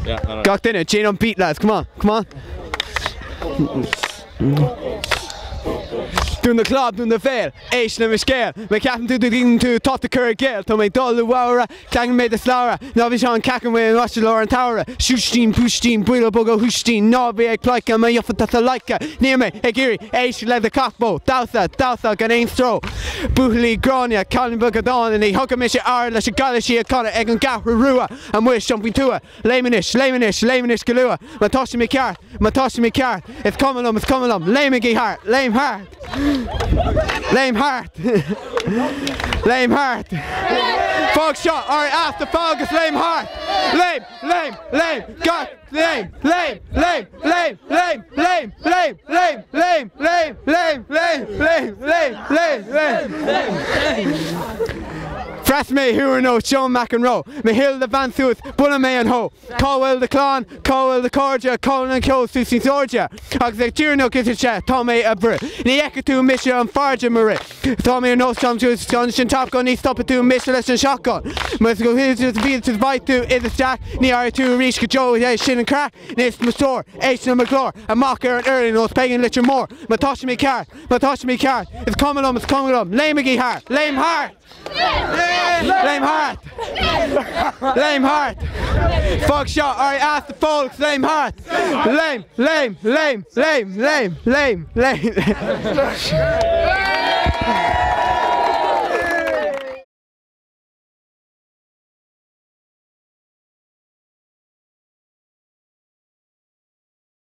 Yeah, no. Got dinner, chain on beat, lads. Come on, come on. Doing the club, doing the fail, H na scale. My captain to the thing to top the current gale. To my dull the wara, clang made the flower. Now we shall cacken with watch the Lauren Tower. Shushteen, pushteen, builo bogo, hushteen, no be a plika, my yuffet the laika. Near me, hey Giri, H led the cockbow, Doutha, got aim throw. Buhli, Gronia, Colin Bugadon, and he hug a mission hour, let you got a she, Connor, Egg and Gap, Rua, and wish jumping to her. Léimigí Galua, Matoshi Mikar, it's coming on, Léimigí Thart, Lame Heart. Fog shot, alright, after fog is Lame Heart. Lame, got lame. Press me, who are no, Sean McEnroe. Me hill the Van Thuth, Bulla May and Ho. Cowell the Clon, Cowell the Cordia, Colin and Cole, Susie Georgia. Ox the Tyrno Kitticha, Tommy a Brit. Ni Ekatu Mission and Farja Marie. Tommy no Tom to Johnson Top Gun, he stop it to Mission and Shotgun. Must go here to the beat to the bite to is the stack. Ni R2 Reach Joe, Shin and Crack. Nis Mastor, H and McClure, and Mocker and Early knows paying little more. Matoshi Mikar. It's coming on, Léimigí Thart, Lame Heart. Fog shot, alright, ask the folks, Lame Heart. Lame.